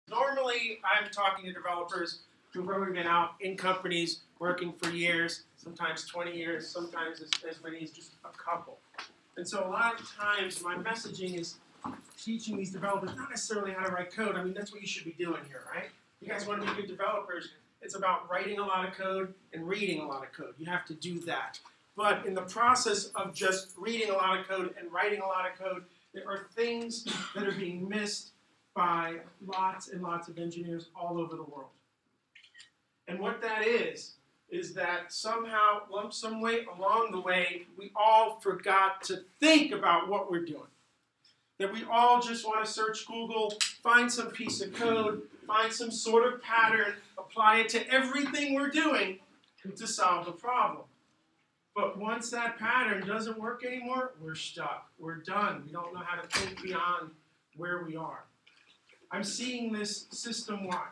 Normally, I'm talking to developers who've already been out in companies working for years, sometimes 20 years, sometimes as many as just a couple. And so a lot of times my messaging is teaching these developers not necessarily how to write code. I mean, that's what you should be doing here, right? You guys want to be good developers. It's about writing a lot of code and reading a lot of code. You have to do that. But in the process of just reading a lot of code and writing a lot of code, there are things that are being missed by lots and lots of engineers all over the world. And what that is that somehow, some way along the way, we all forgot to think about what we're doing. That we all just want to search Google, find some piece of code, find some sort of pattern, apply it to everything we're doing to solve the problem. But once that pattern doesn't work anymore, we're stuck. We're done. We don't know how to think beyond where we are. I'm seeing this system-wide.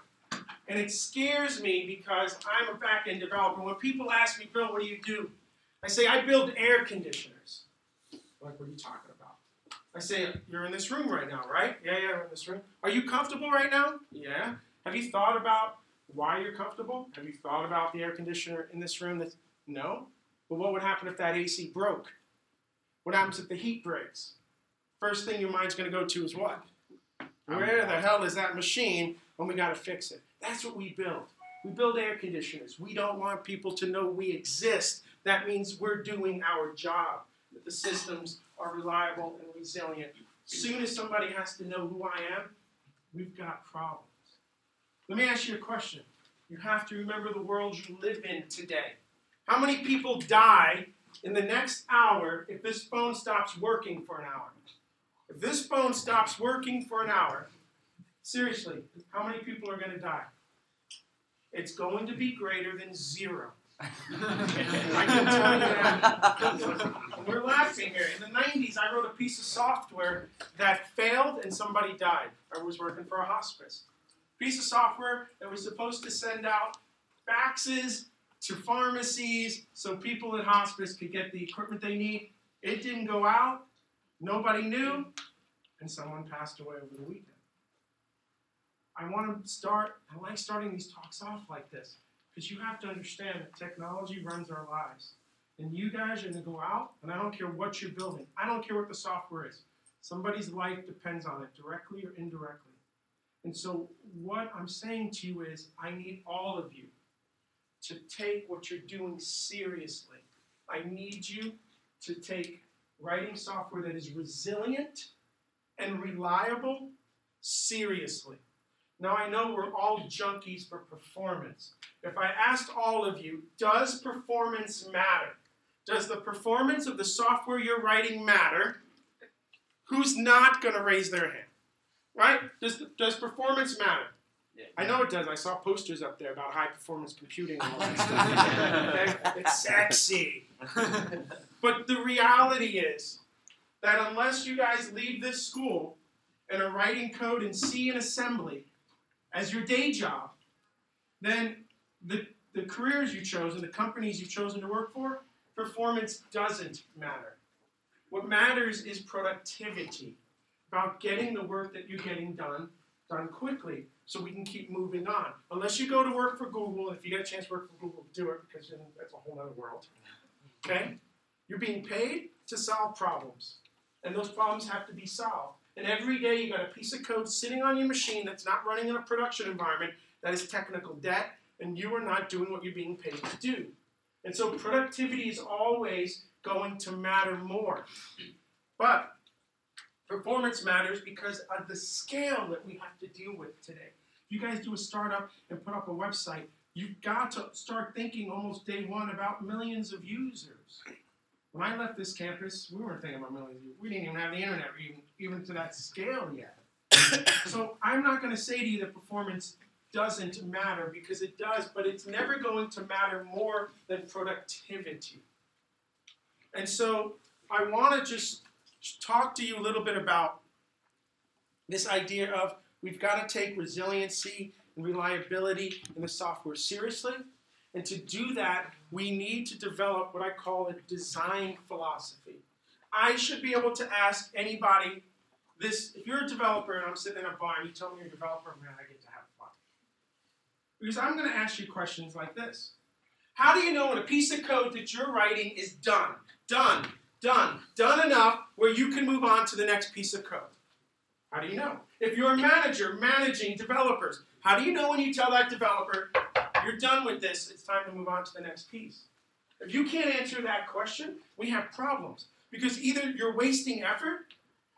And it scares me because I'm a back-end developer. When people ask me, Bill, what do you do? I say, I build air conditioners. Like, what are you talking about? I say, you're in this room right now, right? Yeah, we're in this room. Are you comfortable right now? Yeah. Have you thought about why you're comfortable? Have you thought about the air conditioner in this room? No. But what would happen if that AC broke? What happens if the heat breaks? First thing your mind's going to go to is what? Where the hell is that machine when we got to fix it? That's what we build. We build air conditioners. We don't want people to know we exist. That means we're doing our job, that the systems are reliable and resilient. As soon as somebody has to know who I am, we've got problems. Let me ask you a question. You have to remember the world you live in today. How many people die in the next hour if this phone stops working for an hour? If this phone stops working for an hour, seriously, how many people are going to die? It's going to be greater than 0. I can tell you that. And we're laughing here. In the 90s, I wrote a piece of software that failed and somebody died. I was working for a hospice. Piece of software that was supposed to send out faxes to pharmacies so people in hospice could get the equipment they need. It didn't go out. Nobody knew. And someone passed away over the weekend. I like starting these talks off like this because you have to understand that technology runs our lives. And you guys are going to go out, and I don't care what you're building. I don't care what the software is. Somebody's life depends on it, directly or indirectly. And so what I'm saying to you is I need all of you to take what you're doing seriously. I need you to take writing software that is resilient and reliable seriously. Now, I know we're all junkies for performance. If I asked all of you, does performance matter? Does the performance of the software you're writing matter? Who's not going to raise their hand? Right? Does performance matter? Yeah. I know it does. I saw posters up there about high-performance computing and all that stuff. It's sexy. But the reality is that unless you guys leave this school and are writing code in C and assembly as your day job, then the careers you chose and the companies you've chosen to work for, performance doesn't matter. What matters is productivity, about getting the work that you're getting done quickly so we can keep moving on. Unless you go to work for Google, if you get a chance to work for Google, do it because then that's a whole other world. Okay? You're being paid to solve problems. And those problems have to be solved. And every day you got a piece of code sitting on your machine that's not running in a production environment that is technical debt, and you are not doing what you're being paid to do. And so productivity is always going to matter more. But performance matters because of the scale that we have to deal with today. If you guys do a startup and put up a website, you've got to start thinking almost day one about millions of users. When I left this campus, we weren't thinking about millions of users. We didn't even have the internet even to that scale yet. So I'm not going to say to you that performance doesn't matter because it does, but it's never going to matter more than productivity. And so I want to just talk to you a little bit about this idea of we've got to take resiliency and reliability in the software seriously. And to do that, we need to develop what I call a design philosophy. I should be able to ask anybody if you're a developer and I'm sitting in a bar and you tell me you're a developer, man, I get to have fun. Because I'm going to ask you questions like this. How do you know when a piece of code that you're writing is done enough where you can move on to the next piece of code? How do you know? If you're a manager managing developers, how do you know when you tell that developer, you're done with this, it's time to move on to the next piece? If you can't answer that question, we have problems. Because either you're wasting effort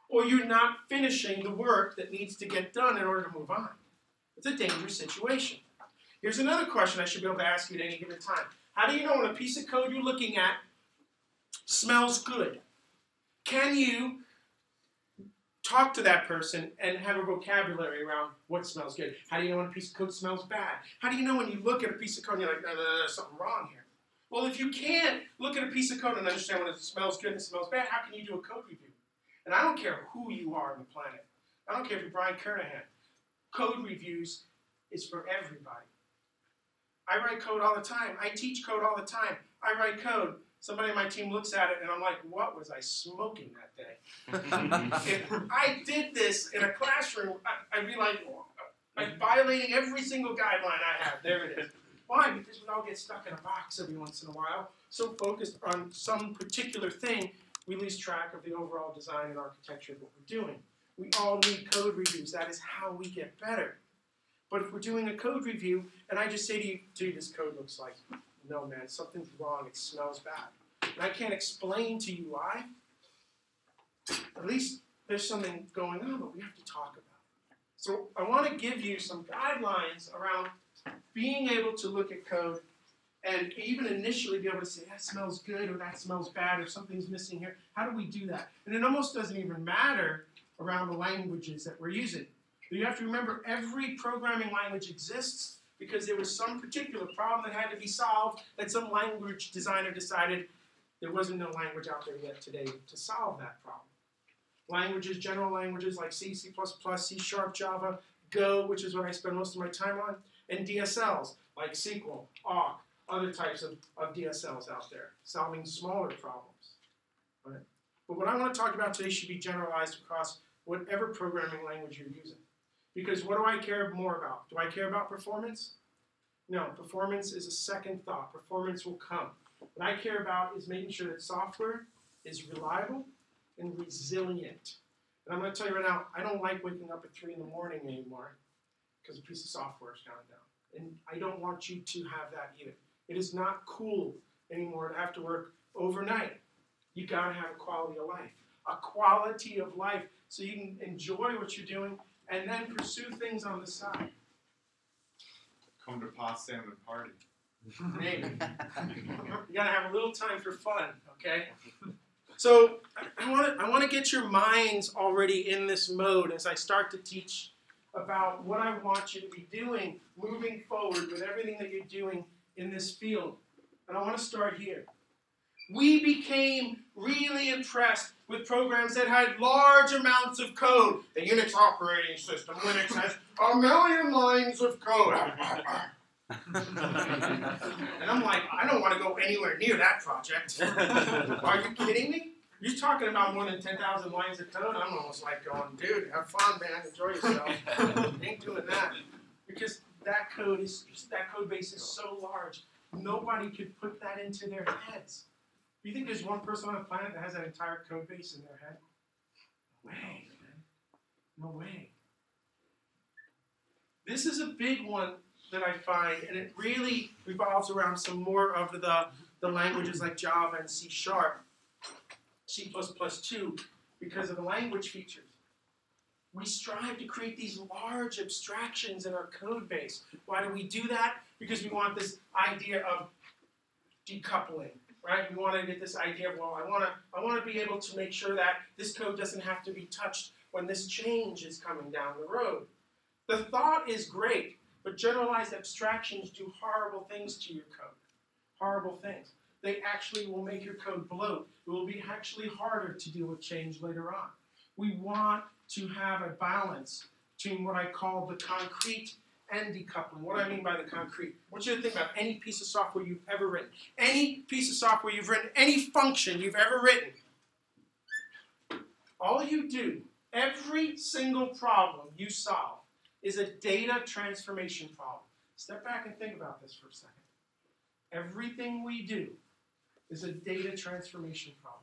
or you're not finishing the work that needs to get done in order to move on. It's a dangerous situation. Here's another question I should be able to ask you at any given time. How do you know when a piece of code you're looking at smells good? Can you talk to that person and have a vocabulary around what smells good? How do you know when a piece of code smells bad? How do you know when you look at a piece of code and you're like, no, there's something wrong here? Well, if you can't look at a piece of code and understand when it smells good and it smells bad, how can you do a code review? And I don't care who you are on the planet. I don't care if you're Brian Kernahan. Code reviews is for everybody. I write code all the time. I teach code all the time. I write code. Somebody on my team looks at it and I'm like, what was I smoking that day? If I did this in a classroom, I'd be like, I'm violating every single guideline I have. There it is. Why? Because we all get stuck in a box every once in a while, so focused on some particular thing, we lose track of the overall design and architecture of what we're doing. We all need code reviews. That is how we get better. But if we're doing a code review, and I just say to you, dude, this code looks like, no, man, something's wrong. It smells bad. And I can't explain to you why. At least there's something going on, but we have to talk about it. So I want to give you some guidelines around being able to look at code and even initially be able to say, that smells good, or that smells bad, or something's missing here. How do we do that? And it almost doesn't even matter around the languages that we're using. But you have to remember, every programming language exists because there was some particular problem that had to be solved that some language designer decided there wasn't no language out there yet today to solve that problem. Languages, general languages like C, C++, C#, Java, Go, which is what I spend most of my time on, and DSLs like SQL, awk, other types of DSLs out there, solving smaller problems. Right? But what I want to talk about today should be generalized across whatever programming language you're using. Because what do I care more about? Do I care about performance? No, performance is a second thought. Performance will come. What I care about is making sure that software is reliable and resilient. And I'm going to tell you right now, I don't like waking up at 3 in the morning anymore because a piece of software has gone down. And I don't want you to have that either. It is not cool anymore to have to work overnight. You got to have a quality of life. A quality of life so you can enjoy what you're doing and then pursue things on the side. Come to Potsdam and party. Maybe. You got to have a little time for fun, okay? So I want to get your minds already in this mode as I start to teach about what I want you to be doing moving forward with everything that you're doing in this field. And I want to start here. We became really impressed with programs that had large amounts of code. The Unix operating system, Linux, has 1 million lines of code. And I'm like, I don't want to go anywhere near that project. Are you kidding me? You're talking about more than 10,000 lines of code? I'm almost like going, dude, have fun, man. Enjoy yourself. Ain't doing that. Because that code base is so large, nobody could put that into their heads. Do you think there's one person on the planet that has that entire code base in their head? No way, man. No way. This is a big one that I find, and it really revolves around some more of the languages like Java and C#, C++ too, because of the language features. We strive to create these large abstractions in our code base. Why do we do that? Because we want this idea of decoupling, right? We want to get this idea of, well, I want to be able to make sure that this code doesn't have to be touched when this change is coming down the road. The thought is great, but generalized abstractions do horrible things to your code. Horrible things. They actually will make your code bloat. It will be actually harder to deal with change later on. We want to have a balance between what I call the concrete and decoupling. What do I mean by the concrete? I want you to think about any piece of software you've ever written. Any piece of software you've written, any function you've ever written. All you do, Every single problem you solve is a data transformation problem. Step back and think about this for a second. Everything we do is a data transformation problem,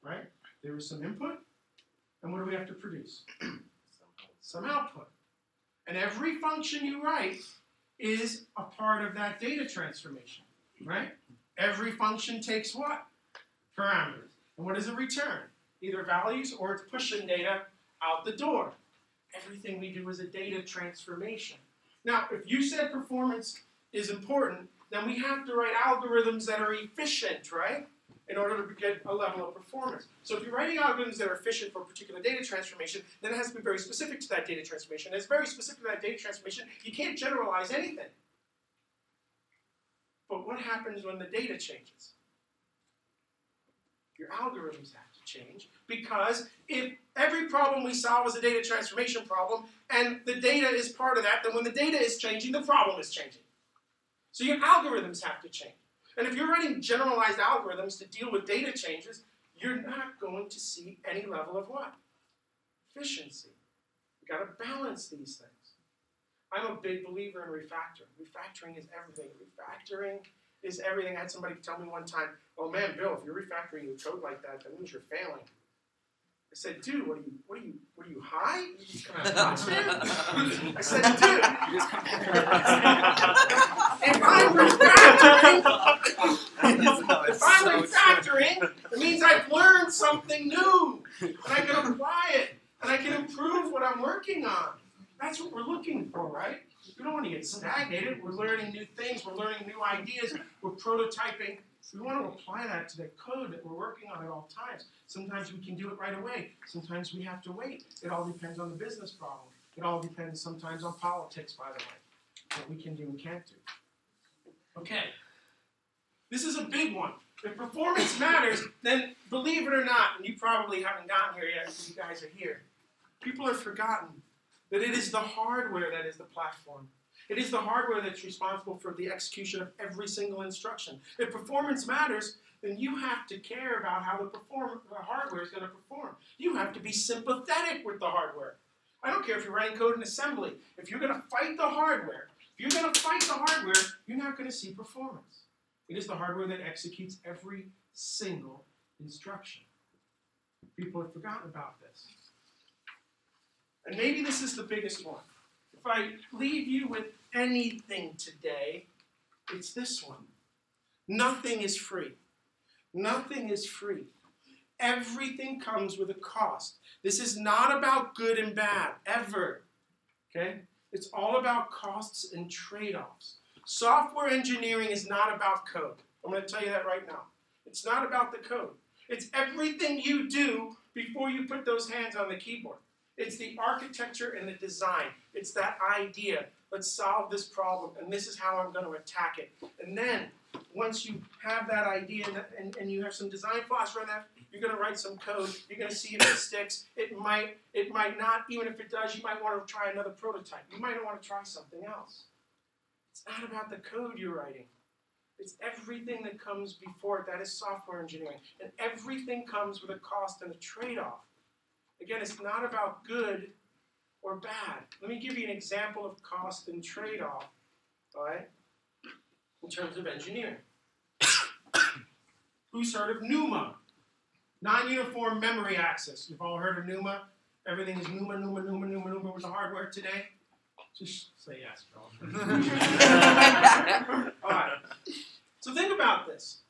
right? There is some input, and what do we have to produce? Some output. And every function you write is a part of that data transformation, right? Every function takes what? Parameters. And what does it return? Either values or it's pushing data out the door. Everything we do is a data transformation. Now, if you said performance is important, then we have to write algorithms that are efficient, right? In order to get a level of performance. So if you're writing algorithms that are efficient for a particular data transformation, then it has to be very specific to that data transformation. And it's very specific to that data transformation. You can't generalize anything. But what happens when the data changes? Your algorithms have to change, because if every problem we solve is a data transformation problem, and the data is part of that, then when the data is changing, the problem is changing. So your algorithms have to change. And if you're writing generalized algorithms to deal with data changes, you're not going to see any level of what? Efficiency. You've got to balance these things. I'm a big believer in refactoring. Refactoring is everything. Refactoring is everything. I had somebody tell me one time, "Oh man, Bill, if you're refactoring your code like that, that means you're failing." I said, "Dude, what are you high? You just come out of Potsdam?" I said, "Dude, if I'm refactoring, it means I've learned something new, and I can apply it, and I can improve what I'm working on." That's what we're looking for, right? We don't want to get stagnated. We're learning new things. We're learning new ideas. We're prototyping. We want to apply that to the code that we're working on at all times. Sometimes we can do it right away. Sometimes we have to wait. It all depends on the business problem. It all depends sometimes on politics, by the way, what we can do and can't do. Okay. This is a big one. If performance matters, then believe it or not, and you probably haven't gotten here yet because you guys are here, people have forgotten that it is the hardware that is the platform. It is the hardware that's responsible for the execution of every single instruction. If performance matters, then you have to care about how the hardware is going to perform. You have to be sympathetic with the hardware. I don't care if you're writing code in assembly. If you're going to fight the hardware, you're not going to see performance. It is the hardware that executes every single instruction. People have forgotten about this. And maybe this is the biggest one. If I leave you with anything today, it's this one. Nothing is free. Nothing is free. Everything comes with a cost. This is not about good and bad, ever. Okay? It's all about costs and trade-offs. Software engineering is not about code. I'm going to tell you that right now. It's not about the code. It's everything you do before you put those hands on the keyboard. It's the architecture and the design. It's that idea. Let's solve this problem, and this is how I'm going to attack it. And then, once you have that idea and you have some design flaws around that, you're going to write some code. You're going to see if it sticks. It might not. Even if it does, you might want to try another prototype. You might want to try something else. It's not about the code you're writing. It's everything that comes before it. That is software engineering. And everything comes with a cost and a trade-off. Again, it's not about good or bad. Let me give you an example of cost and trade-off, all right, in terms of engineering. Who's heard of NUMA? Non-uniform memory access. You've all heard of NUMA? Everything is NUMA with the hardware today? Just say yes, Bill. All right. So think about this.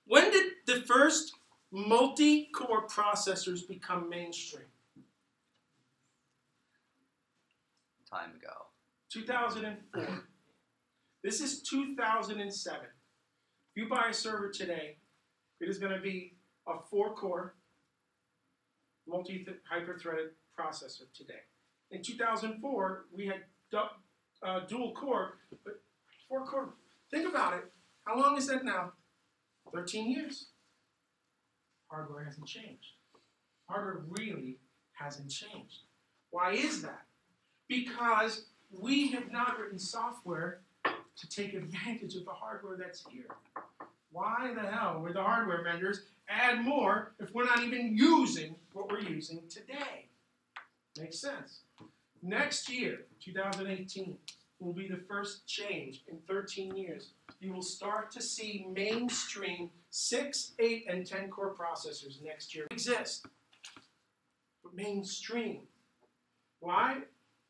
When did the first multi-core processors become mainstream? Time ago. 2004. This is 2007. If you buy a server today, it is going to be a 4-core multi-hyper-threaded processor today. In 2004, we had dual core, but 4-core. Think about it. How long is that now? 13 years. Hardware hasn't changed. Hardware really hasn't changed. Why is that? Because we have not written software to take advantage of the hardware that's here. Why the hell would the hardware vendors add more if we're not even using what we're using today? Makes sense. Next year, 2018, will be the first change in 13 years. You will start to see mainstream 6, 8, and 10 core processors next year exist. But mainstream. Why?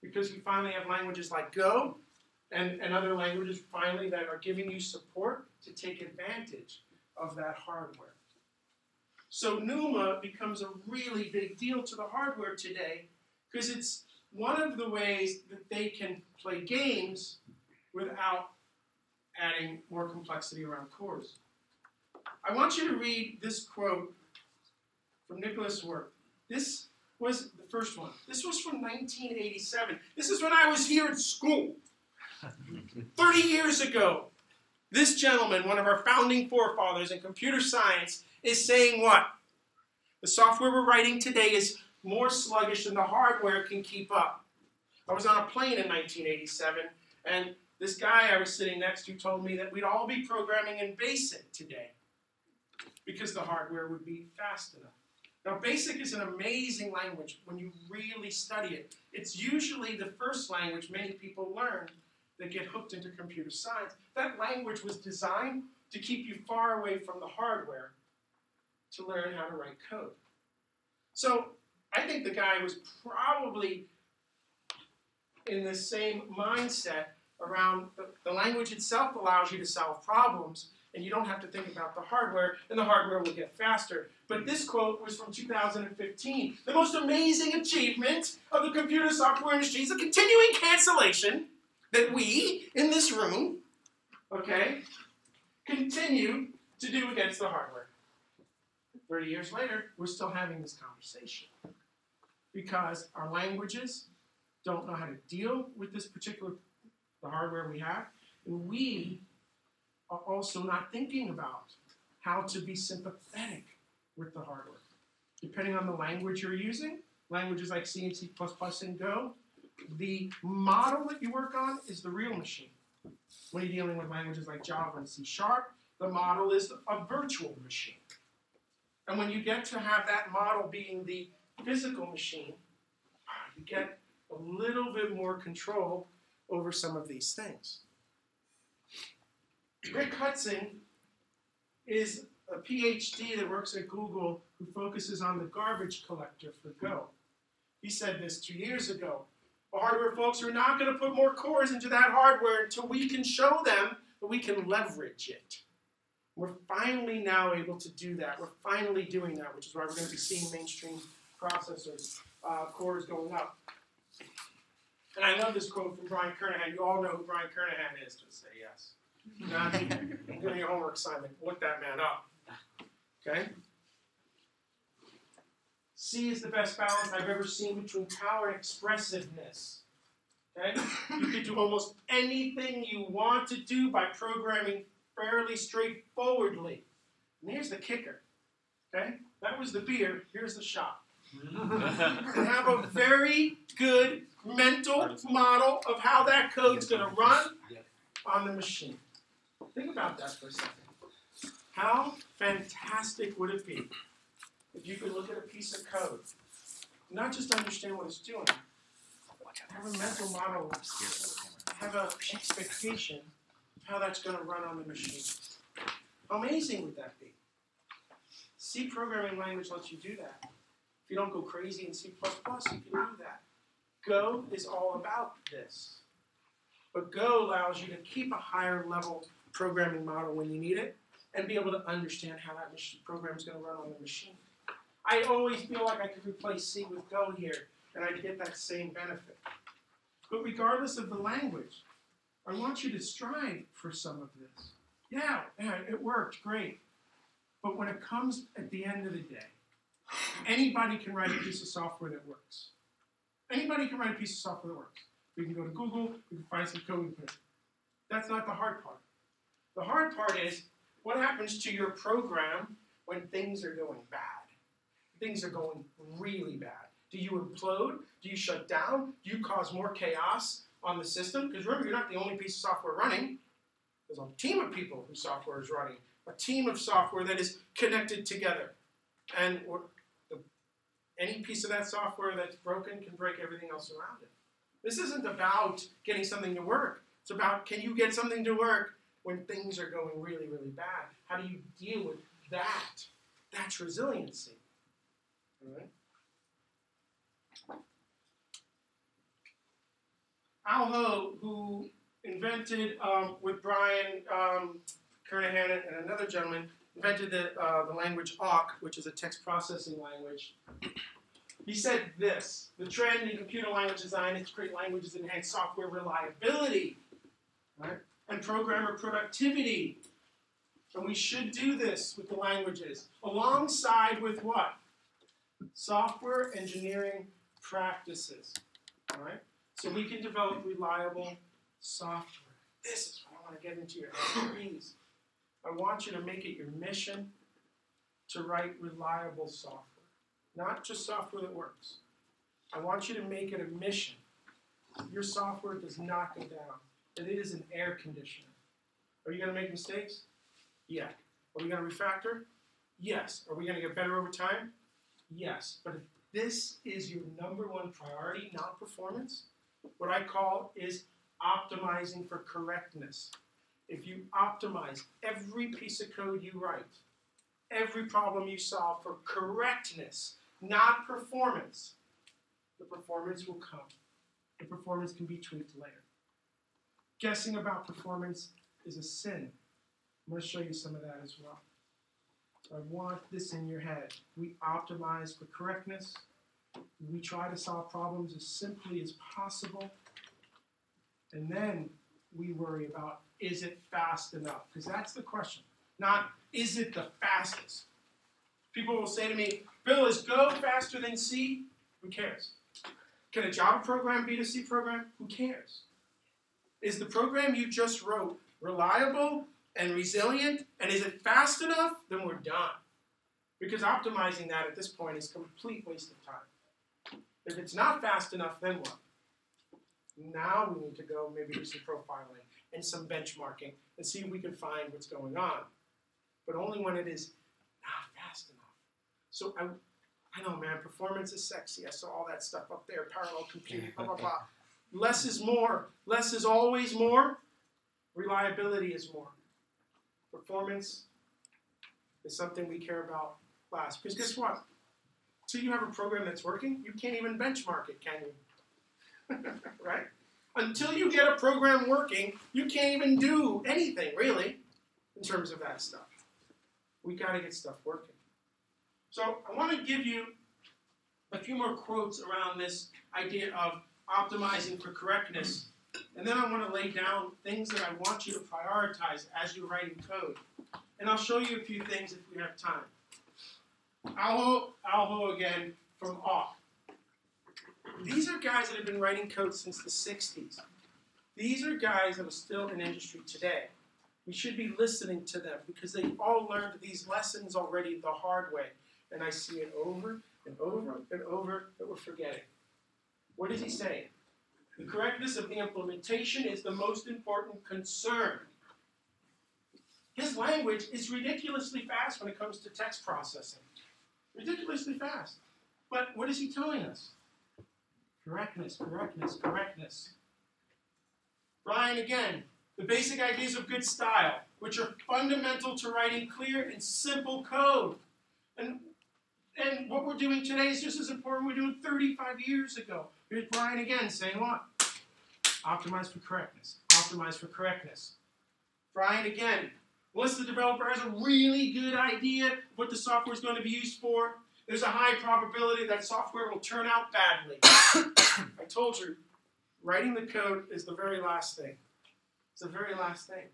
Because we finally have languages like Go and other languages finally that are giving you support to take advantage of that hardware. So NUMA becomes a really big deal to the hardware today because it's one of the ways that they can play games without adding more complexity around cores. I want you to read this quote from Nicholas Wirth. This was the first one. This was from 1987. This is when I was here at school. 30 years ago. This gentleman, one of our founding forefathers in computer science, is saying what? The software we're writing today is more sluggish than the hardware can keep up. I was on a plane in 1987, and this guy I was sitting next to told me that we'd all be programming in BASIC today because the hardware would be fast enough. Now, BASIC is an amazing language when you really study it. It's usually the first language many people learn that get hooked into computer science. That language was designed to keep you far away from the hardware to learn how to write code. So I think the guy was probably in the same mindset around the language itself allows you to solve problems, and you don't have to think about the hardware, and the hardware will get faster. But this quote was from 2015. The most amazing achievement of the computer software industry is a continuing cancellation that we, in this room, okay, continue to do against the hardware. 30 years later, we're still having this conversation because our languages don't know how to deal with this particular, the hardware we have, and we are also not thinking about how to be sympathetic with the hardware. Depending on the language you're using, languages like C and C++ and Go, the model that you work on is the real machine. When you're dealing with languages like Java and C#, the model is a virtual machine. And when you get to have that model being the physical machine, you get a little bit more control over some of these things. Rick Hudson is a PhD that works at Google who focuses on the garbage collector for Go. He said this 2 years ago. The hardware folks are not going to put more cores into that hardware until we can show them that we can leverage it. We're finally now able to do that. We're finally doing that, which is why we're going to be seeing mainstream processors, cores going up. And I love this quote from Brian Kernighan. You all know who Brian Kernighan is. Just say yes. Not doing your homework assignment. Look that man up. Okay? C is the best balance I've ever seen between power and expressiveness. Okay? You can do almost anything you want to do by programming fairly straightforwardly. And here's the kicker. Okay? That was the beer. Here's the shot. You have a very good mental model of how that code's going to run on the machine. Think about that for a second. How fantastic would it be if you could look at a piece of code, not just understand what it's doing, have a mental model, have an expectation of how that's going to run on the machine. How amazing would that be? C programming language lets you do that. If you don't go crazy in C++, you can do that. Go is all about this. But Go allows you to keep a higher level programming model when you need it and be able to understand how that program is going to run on the machine. I always feel like I could replace C with Go here, and I'd get that same benefit. But regardless of the language, I want you to strive for some of this. Yeah, it worked, great. But when it comes at the end of the day, anybody can write a piece of software that works. Anybody can write a piece of software that works. We can go to Google, we can find some code and put it. That's not the hard part. The hard part is what happens to your program when things are going bad. Things are going really bad. Do you implode? Do you shut down? Do you cause more chaos on the system? Because remember, you're not the only piece of software running. There's a team of people whose software is running a team of software that is connected together. And any piece of that software that's broken can break everything else around it. This isn't about getting something to work. It's about, can you get something to work when things are going really, really bad? How do you deal with that? That's resiliency. All right? Al Ho, who invented, with Brian Kernahan and another gentleman, invented the language awk, which is a text processing language. He said this: the trend in computer language design is to create languages that enhance software reliability, right, and programmer productivity. And we should do this with the languages, alongside with what? Software engineering practices, all right? So we can develop reliable software. This is what I want to get into your expertise. I want you to make it your mission to write reliable software. Not just software that works. I want you to make it a mission. Your software does not go down. And it is an air conditioner. Are you going to make mistakes? Yeah. Are we going to refactor? Yes. Are we going to get better over time? Yes. But if this is your number one priority, not performance, what I call is optimizing for correctness. If you optimize every piece of code you write, every problem you solve for correctness, not performance, the performance will come. The performance can be tweaked later. Guessing about performance is a sin. I'm going to show you some of that as well. I want this in your head. We optimize for correctness. We try to solve problems as simply as possible. And then we worry about, is it fast enough? Because that's the question. Not, is it the fastest? People will say to me, Bill, is Go faster than C? Who cares? Can a Java program beat a C program? Who cares? Is the program you just wrote reliable and resilient, and is it fast enough? Then we're done. Because optimizing that at this point is a complete waste of time. If it's not fast enough, then what? Now we need to go maybe do some profiling and some benchmarking and see if we can find what's going on. But only when it is not fast enough. So I know, man, performance is sexy. I saw all that stuff up there, parallel computing, blah, blah, blah. Less is more. Less is always more. Reliability is more. Performance is something we care about last. Because guess what? Until you have a program that's working, you can't even benchmark it, can you? Right? Until you get a program working, you can't even do anything, really, in terms of that stuff. We got to get stuff working. So I want to give you a few more quotes around this idea of optimizing for correctness. And then I want to lay down things that I want you to prioritize as you're writing code. And I'll show you a few things if we have time. Al Ho again from Awk. These are guys that have been writing code since the 60s. These are guys that are still in industry today. We should be listening to them because they all learned these lessons already the hard way. And I see it over and over and over that we're forgetting. What is he saying? The correctness of the implementation is the most important concern. His language is ridiculously fast when it comes to text processing. Ridiculously fast. But what is he telling us? Correctness, correctness, correctness. Brian again, the basic ideas of good style, which are fundamental to writing clear and simple code. And what we're doing today is just as important as we were doing 35 years ago. Here's Brian again saying what? Optimize for correctness. Optimize for correctness. Brian again, unless the developer has a really good idea of what the software is going to be used for, there's a high probability that software will turn out badly. I told you, writing the code is the very last thing. It's the very last thing.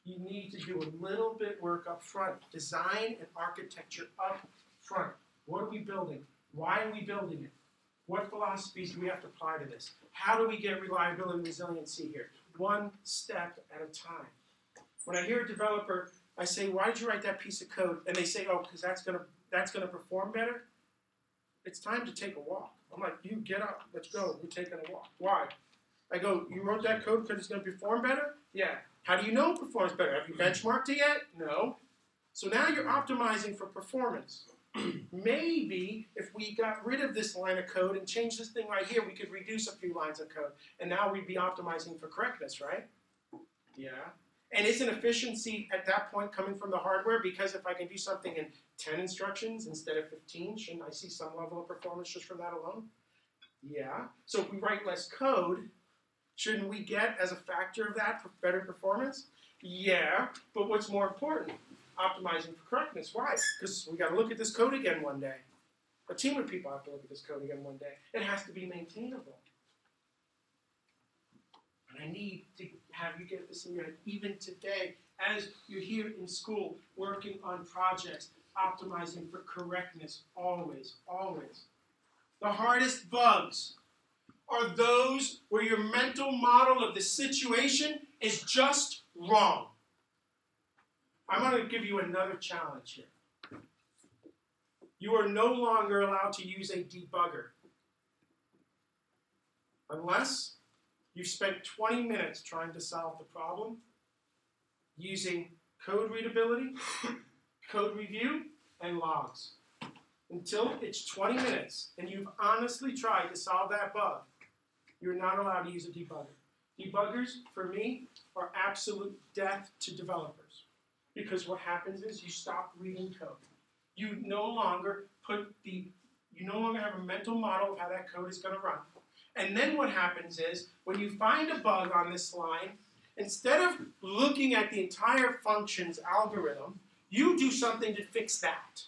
You need to do a little bit work up front. Design and architecture up front. What are we building? Why are we building it? What philosophies do we have to apply to this? How do we get reliability and resiliency here? One step at a time. When I hear a developer, I say, why did you write that piece of code? And they say, oh, because that's gonna perform better. It's time to take a walk. I'm like, you get up, let's go, we're taking a walk. Why? I go, you wrote that code because it's gonna perform better? Yeah. How do you know it performs better? Have you benchmarked it yet? No. So now you're optimizing for performance. Maybe if we got rid of this line of code and changed this thing right here, we could reduce a few lines of code. And now we'd be optimizing for correctness, right? Yeah. And isn't efficiency at that point coming from the hardware? Because if I can do something in 10 instructions instead of 15, shouldn't I see some level of performance just from that alone? Yeah. So if we write less code, shouldn't we get as a factor of that better performance? Yeah. But what's more important? Optimizing for correctness. Why? Because we got to look at this code again one day. A team of people have to look at this code again one day. It has to be maintainable. And I need to have you get this in your head even today as you're here in school working on projects, optimizing for correctness always, always. The hardest bugs are those where your mental model of the situation is just wrong. I'm going to give you another challenge here. You are no longer allowed to use a debugger unless you've spent 20 minutes trying to solve the problem using code readability, code review, and logs. Until it's 20 minutes and you've honestly tried to solve that bug, you're not allowed to use a debugger. Debuggers, for me, are absolute death to developers. Because what happens is you stop reading code. You no longer have a mental model of how that code is going to run. And then what happens is, when you find a bug on this line, instead of looking at the entire function's algorithm, you do something to fix that.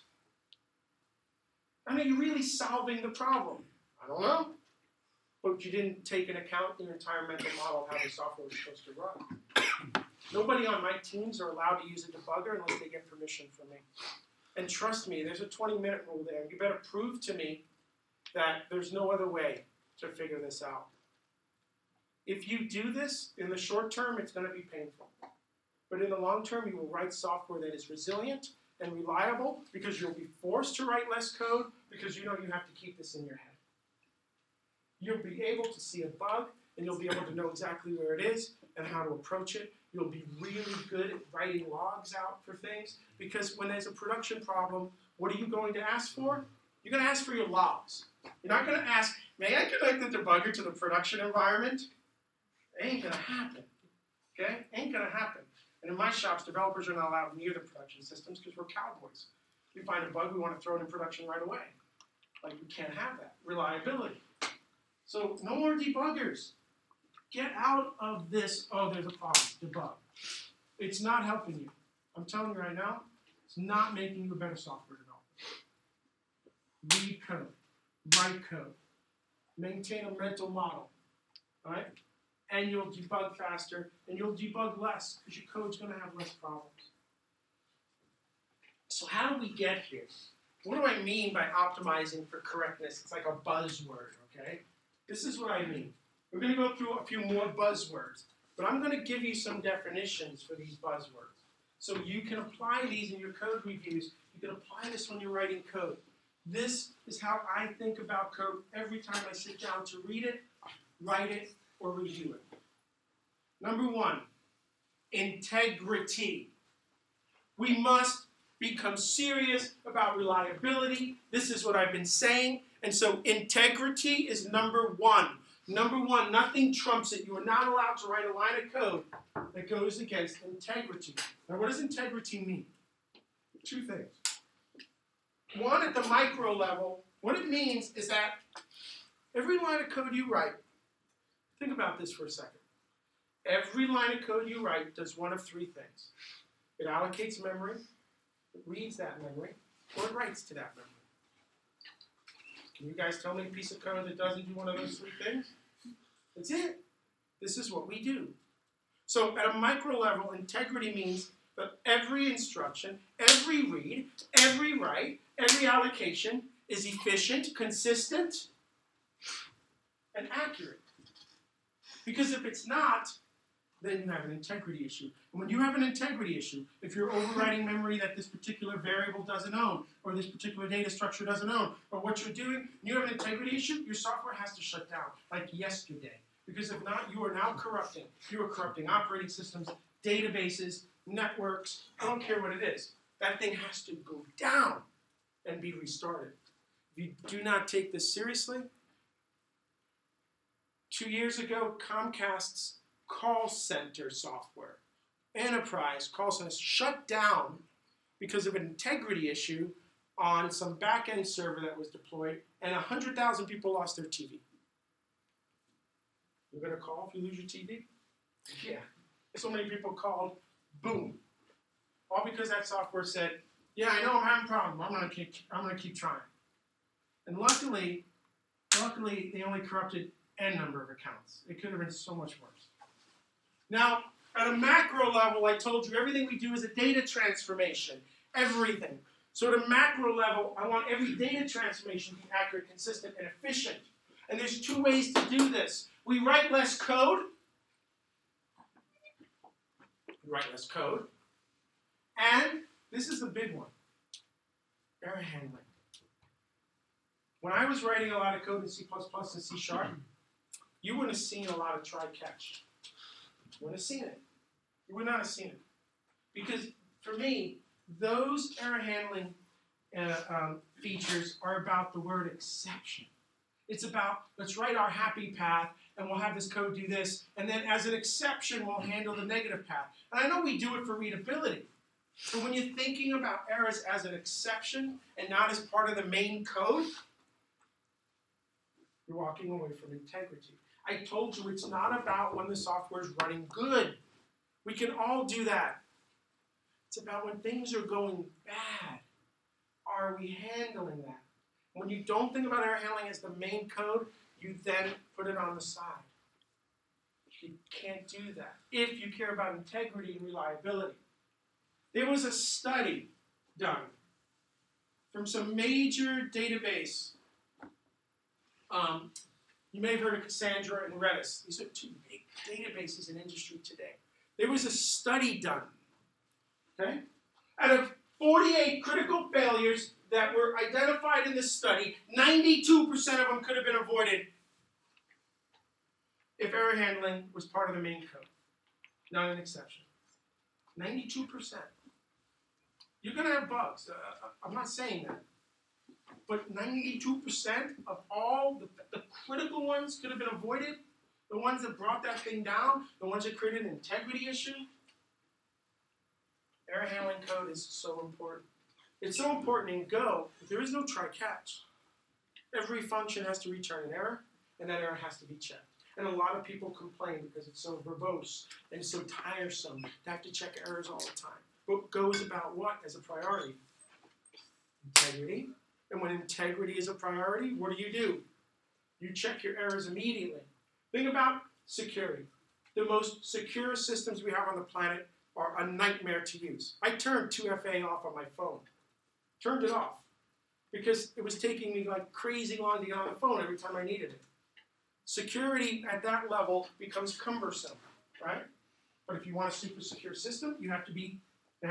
I mean, you're really solving the problem. I don't know. But you didn't take into account your entire mental model of how the software was supposed to run. Nobody on my teams are allowed to use a debugger unless they get permission from me. And trust me, there's a 20-minute rule there. You better prove to me that there's no other way to figure this out. If you do this, in the short term, it's going to be painful. But in the long term, you will write software that is resilient and reliable because you'll be forced to write less code because you know you have to keep this in your head. You'll be able to see a bug, and you'll be able to know exactly where it is and how to approach it. You'll be really good at writing logs out for things because when there's a production problem, what are you going to ask for? You're going to ask for your logs. You're not going to ask, may I connect the debugger to the production environment? It ain't going to happen. Okay? Ain't going to happen. And in my shops, developers are not allowed near the production systems because we're cowboys. We find a bug, we want to throw it in production right away. Like, we can't have that. Reliability. So, no more debuggers. Get out of this, oh, there's a problem, debug. It's not helping you. I'm telling you right now, it's not making you a better software developer. Read code. Write code. Maintain a mental model. All right? And you'll debug faster, and you'll debug less, because your code's going to have less problems. So how do we get here? What do I mean by optimizing for correctness? It's like a buzzword, okay? This is what I mean. We're going to go through a few more buzzwords, but I'm going to give you some definitions for these buzzwords. So you can apply these in your code reviews. You can apply this when you're writing code. This is how I think about code every time I sit down to read it, write it, or review it. Number one, integrity. We must become serious about reliability. This is what I've been saying. And so integrity is number one. Number one, nothing trumps it. You are not allowed to write a line of code that goes against integrity. Now, what does integrity mean? Two things. One, at the micro level, what it means is that every line of code you write, think about this for a second. Every line of code you write does one of three things. It allocates memory, it reads that memory, or it writes to that memory. Can you guys tell me a piece of code that doesn't do one of those three things? That's it. This is what we do. So at a micro level, integrity means that every instruction, every read, every write, every allocation is efficient, consistent, and accurate. Because if it's not, then you have an integrity issue. And when you have an integrity issue, if you're overwriting memory that this particular variable doesn't own, or this particular data structure doesn't own, or what you're doing, you have an integrity issue, your software has to shut down, like yesterday. Because if not, you are now corrupting. You are corrupting operating systems, databases, networks, I don't care what it is. that thing has to go down and be restarted. If you do not take this seriously, 2 years ago, Comcast's call center software, enterprise call centers, shut down because of an integrity issue on some back-end server that was deployed, and 100,000 people lost their TV. You're going to call if you lose your TV? Yeah. So many people called, boom. All because that software said, yeah, I know I'm having a problem. I'm going to keep trying. And luckily, they only corrupted N number of accounts. It could have been so much worse. Now, at a macro level, I told you everything we do is a data transformation. Everything. So at a macro level, I want every data transformation to be accurate, consistent, and efficient. And there's 2 ways to do this. We write less code. And this is the big one. Error handling. When I was writing a lot of code in C++ and C#, you wouldn't have seen a lot of try-catch. You wouldn't have seen it. You would not have seen it. Because for me, those error handling features are about the word exception. It's about, let's write our happy path, and we'll have this code do this, and then as an exception, we'll handle the negative path. And I know we do it for readability, but when you're thinking about errors as an exception and not as part of the main code, you're walking away from integrity. I told you it's not about when the software is running good. We can all do that. It's about when things are going bad. Are we handling that? When you don't think about error handling as the main code, you then put it on the side. You can't do that if you care about integrity and reliability. There was a study done from some major database. You may have heard of Cassandra and Redis. These are 2 big databases in industry today. There was a study done. Okay? Out of 48 critical failures that were identified in this study, 92% of them could have been avoided if error handling was part of the main code. Not an exception. 92%. You're going to have bugs. I'm not saying that. But 92% of all the critical ones could have been avoided. The ones that brought that thing down, the ones that created an integrity issue. Error handling code is so important. It's so important in Go that there is no try-catch. Every function has to return an error, and that error has to be checked. And a lot of people complain because it's so verbose and so tiresome to have to check errors all the time. But Go is about what as a priority? Integrity. And when integrity is a priority, what do? You check your errors immediately. Think about security. The most secure systems we have on the planet are a nightmare to use. I turned 2FA off on my phone. Turned it off. Because it was taking me like crazy long to get on the phone every time I needed it. Security at that level becomes cumbersome, right? But if you want a super secure system, there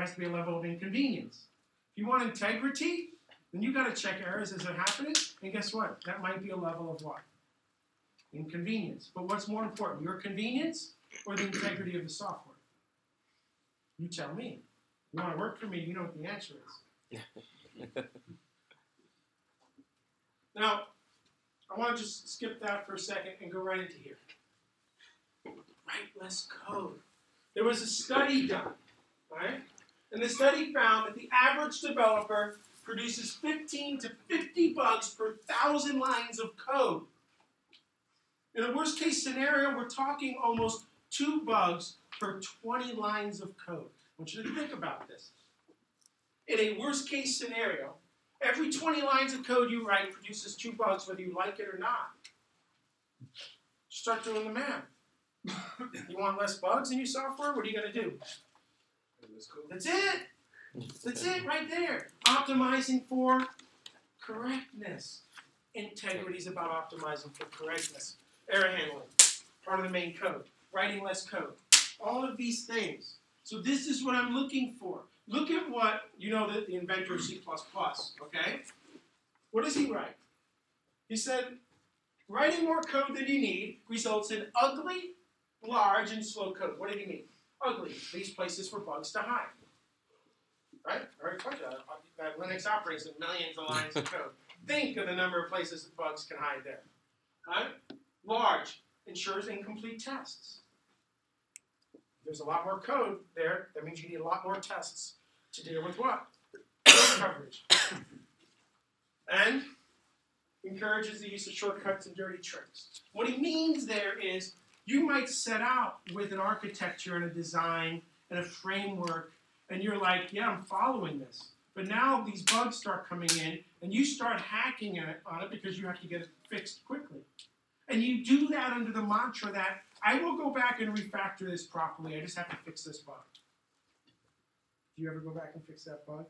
has to be a level of inconvenience. If you want integrity, then you got to check errors as they're happening, and guess what? That might be a level of what? Inconvenience. But what's more important, your convenience or the integrity of the software? You tell me. You want to work for me, you know what the answer is. Now, I want to just skip that for a second and go right into here. Write less code. There was a study done, right? And the study found that the average developer produces 15 to 50 bugs per 1,000 lines of code. In a worst case scenario, we're talking almost 2 bugs per 20 lines of code. I want you to think about this. In a worst case scenario, every 20 lines of code you write produces 2 bugs, whether you like it or not. Start doing the math. You want less bugs in your software? What are you going to do? That's it. That's it right there. Optimizing for correctness. Integrity is about optimizing for correctness. Error handling, part of the main code. Writing less code. All of these things. So this is what I'm looking for. Look at what, the inventor of C++, okay? What does he write? He said, writing more code than you need results in ugly, large, and slow code. What did he mean? Ugly. These places for bugs to hide. right? I already told you that Linux operates in millions of lines of code. Think of the number of places that bugs can hide there. Right? Large ensures incomplete tests. There's a lot more code there. That means you need a lot more tests to deal with what? Code coverage. And encourages the use of shortcuts and dirty tricks. What he means there is you might set out with an architecture and a design and a framework, and you're like, yeah, I'm following this. But now these bugs start coming in, and you start hacking on it because you have to get it fixed quickly. And you do that under the mantra that I will go back and refactor this properly. I just have to fix this bug. Do you ever go back and fix that bug?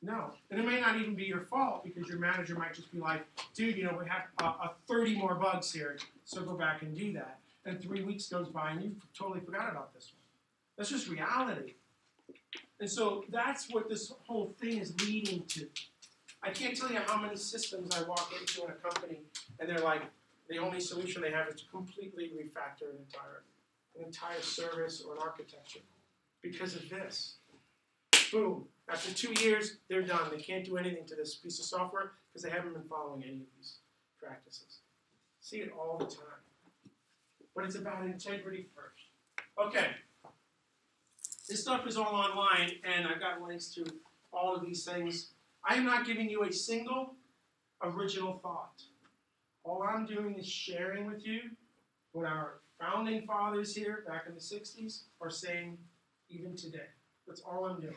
No. And it may not even be your fault because your manager might just be like, dude, you know, we have 30 more bugs here, so go back and do that. And 3 weeks goes by and you totally forgot about this one. That's just reality. And so that's what this whole thing is leading to. I can't tell you how many systems I walk into in a company and they're like, the only solution they have is to completely refactor an entire service or an architecture because of this. Boom. After 2 years, they're done. They can't do anything to this piece of software because they haven't been following any of these practices. See it all the time. But it's about integrity first. Okay. This stuff is all online, and I've got links to all of these things. I am not giving you a single original thought. All I'm doing is sharing with you what our founding fathers here back in the 60s are saying even today. That's all I'm doing.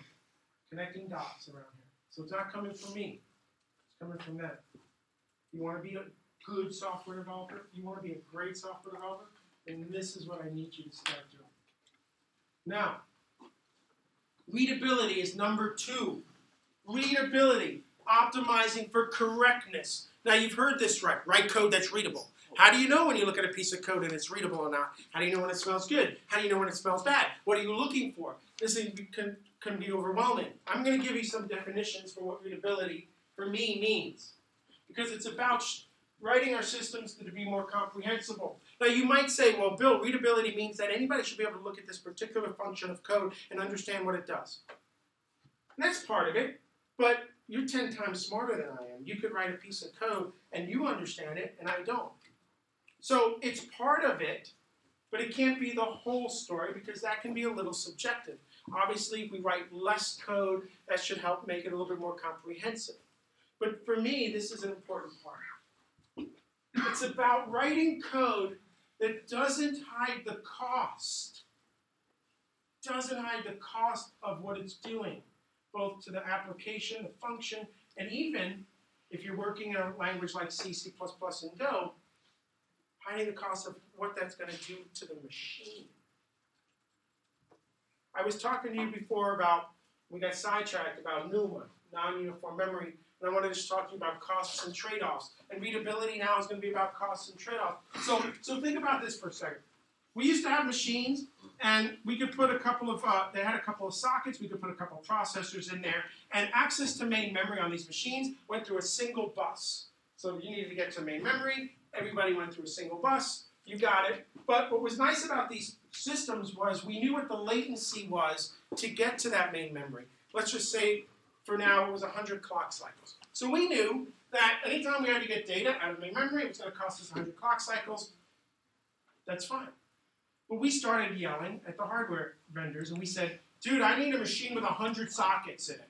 Connecting dots around here. So it's not coming from me. It's coming from them. You want to be a good software developer? You want to be a great software developer? Then this is what I need you to start doing. Now, readability is number 2. Readability, optimizing for correctness. Now, you've heard this right. Write code that's readable. How do you know when you look at a piece of code and it's readable or not? How do you know when it smells good? How do you know when it smells bad? What are you looking for? This can be overwhelming. I'm going to give you some definitions for what readability, for me, means. Because it's about writing our systems to be more comprehensible. Now, you might say, well, Bill, readability means that anybody should be able to look at this particular function of code and understand what it does. And that's part of it. But you're 10 times smarter than I am. You could write a piece of code and you understand it and I don't. So it's part of it, but it can't be the whole story because that can be a little subjective. Obviously, if we write less code, that should help make it a little bit more comprehensive. But for me, this is an important part. It's about writing code that doesn't hide the cost. Doesn't hide the cost of what it's doing, both to the application, the function, and even if you're working in a language like C, C++, and Go, hiding the cost of what that's going to do to the machine. I was talking to you before about, we got sidetracked about NUMA, non-uniform memory, and I wanted to talk to you about costs and trade-offs. And readability now is going to be about costs and trade-offs. So think about this for a second. We used to have machines, and we could put a couple of, they had a couple of sockets, we could put a couple of processors in there, and access to main memory on these machines went through a single bus. So you needed to get to main memory, everybody went through a single bus, you got it. But what was nice about these systems was we knew what the latency was to get to that main memory. Let's just say, for now, it was 100 clock cycles. So we knew that anytime we had to get data out of main memory, it was going to cost us 100 clock cycles. That's fine. But we started yelling at the hardware vendors, and we said, dude, I need a machine with 100 sockets in it.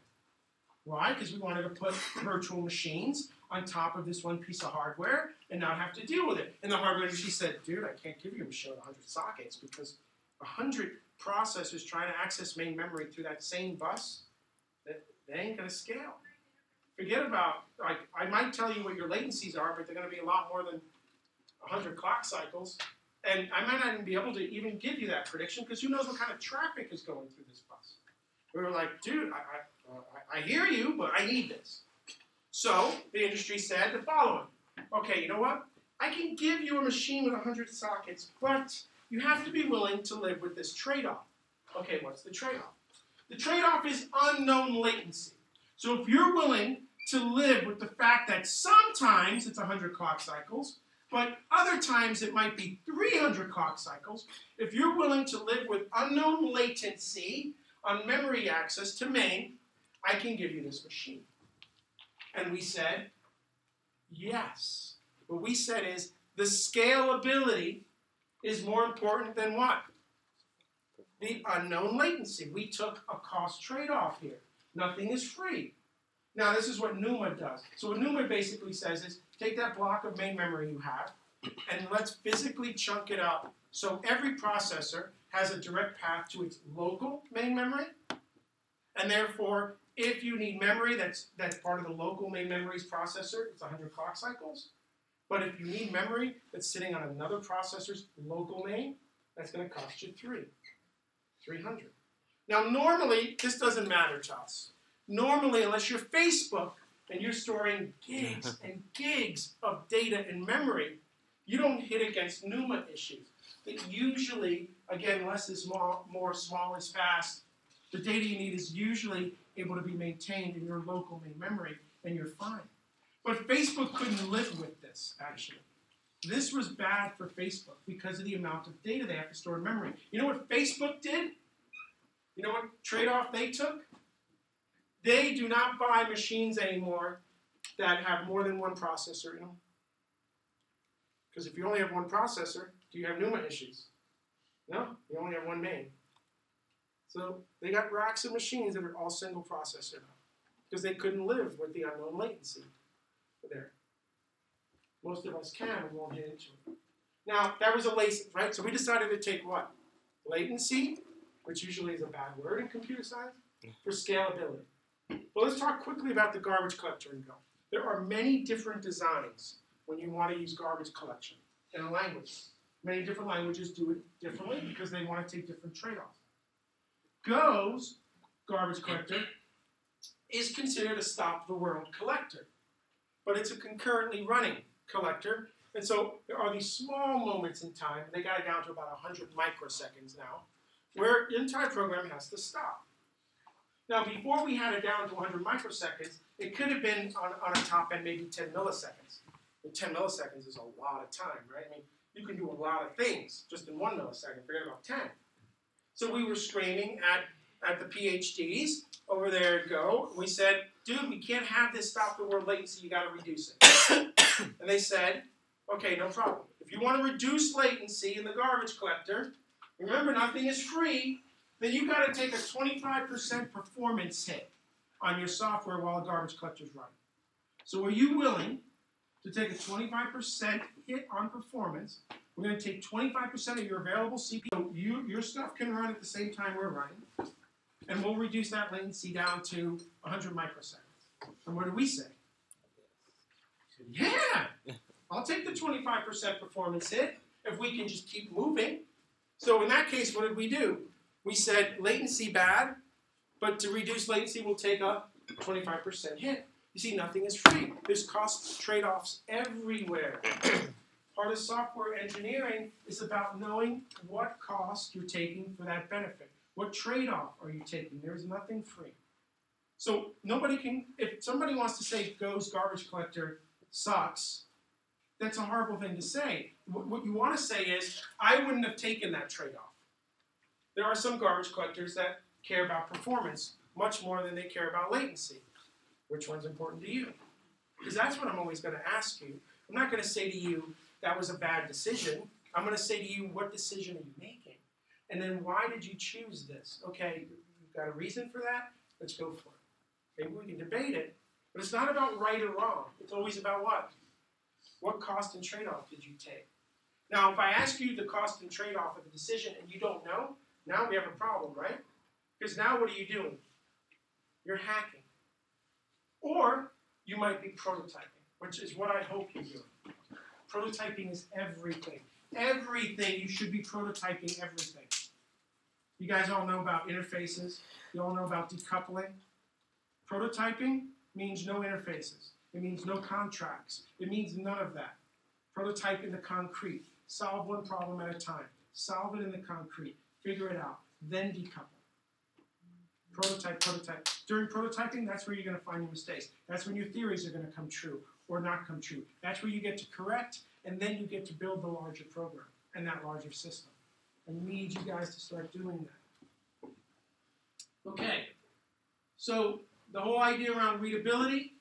Why? Because we wanted to put virtual machines on top of this one piece of hardware and not have to deal with it. And the hardware industry said, dude, I can't give you a machine with 100 sockets because 100 processors trying to access main memory through that same bus, they ain't going to scale. Forget about, like, I might tell you what your latencies are, but they're going to be a lot more than 100 clock cycles. And I might not even be able to even give you that prediction because who knows what kind of traffic is going through this bus. We were like, dude, I hear you, but I need this. So the industry said the following. Okay, you know what? I can give you a machine with 100 sockets, but you have to be willing to live with this trade-off. Okay, what's the trade-off? The trade-off is unknown latency. So if you're willing to live with the fact that sometimes it's 100 clock cycles, but other times it might be 300 clock cycles, if you're willing to live with unknown latency on memory access to main, I can give you this machine. And we said, yes. What we said is the scalability is more important than what? The unknown latency. We took a cost trade-off here. Nothing is free. Now, this is what NUMA does. So what NUMA basically says is, take that block of main memory you have, and let's physically chunk it up so every processor has a direct path to its local main memory, and therefore, if you need memory that's part of the local main memory's processor, it's 100 clock cycles. But if you need memory that's sitting on another processor's local main, that's going to cost you 300. Now, normally, this doesn't matter to us. Normally, unless you're Facebook and you're storing gigs and gigs of data in memory, you don't hit against NUMA issues. But usually, again, less is more, small is fast. The data you need is usually able to be maintained in your local main memory, and you're fine. But Facebook couldn't live with this, actually. This was bad for Facebook because of the amount of data they have to store in memory. You know what Facebook did? You know what trade-off they took? They do not buy machines anymore that have more than one processor in them. Because if you only have one processor, do you have NUMA issues? No, you only have one main. So they got racks of machines that are all single processor now because they couldn't live with the unknown latency there. Most of us can and won't hit into it. Now, that was a latency, right? So we decided to take what? Latency, which usually is a bad word in computer science, for scalability. But let's talk quickly about the garbage collector and go. There are many different designs when you want to use garbage collection in a language. Many different languages do it differently because they want to take different trade-offs. Go's garbage collector is considered a stop-the-world collector, but it's a concurrently running collector, and so there are these small moments in time, and they got it down to about 100 microseconds now, where the entire program has to stop. Now, before we had it down to 100 microseconds, it could have been on a top end maybe 10 milliseconds. And 10 milliseconds is a lot of time, right? I mean, you can do a lot of things just in 1 millisecond, forget about 10. So we were screaming at the PhDs over there at Go. We said, dude, we can't have this stop-the-world latency. You got to reduce it. And they said, okay, no problem. If you want to reduce latency in the garbage collector, remember, nothing is free, then you got to take a 25% performance hit on your software while the garbage collector is running. So are you willing to take a 25% hit on performance? We're going to take 25% of your available CPU. Your stuff can run at the same time we're running, and we'll reduce that latency down to 100 microseconds. And what do we say? Yeah, I'll take the 25% performance hit if we can just keep moving. So in that case, what did we do? We said latency bad, but to reduce latency, we'll take a 25% hit. You see, nothing is free. There's cost trade-offs everywhere. Part of software engineering is about knowing what cost you're taking for that benefit. What trade-off are you taking? There's nothing free. So nobody can, if somebody wants to say Go's garbage collector sucks, that's a horrible thing to say. What you want to say is, I wouldn't have taken that trade-off. There are some garbage collectors that care about performance much more than they care about latency. Which one's important to you? Because that's what I'm always going to ask you. I'm not going to say to you, that was a bad decision. I'm going to say to you, what decision are you making? And then why did you choose this? Okay, you've got a reason for that? Let's go for it. Maybe we can debate it, but it's not about right or wrong. It's always about what? What cost and trade-off did you take? Now, if I ask you the cost and trade-off of the decision and you don't know, now we have a problem, right? Because now what are you doing? You're hacking. Or you might be prototyping, which is what I hope you're doing. Prototyping is everything. Everything. You should be prototyping everything. You guys all know about interfaces. You all know about decoupling. Prototyping means no interfaces. It means no contracts. It means none of that. Prototype in the concrete. Solve one problem at a time. Solve it in the concrete. Figure it out. Then decouple. Prototype, prototype. During prototyping, that's where you're going to find your mistakes. That's when your theories are going to come true or not come true. That's where you get to correct, and then you get to build the larger program and that larger system. I need you guys to start doing that. Okay, so the whole idea around readability,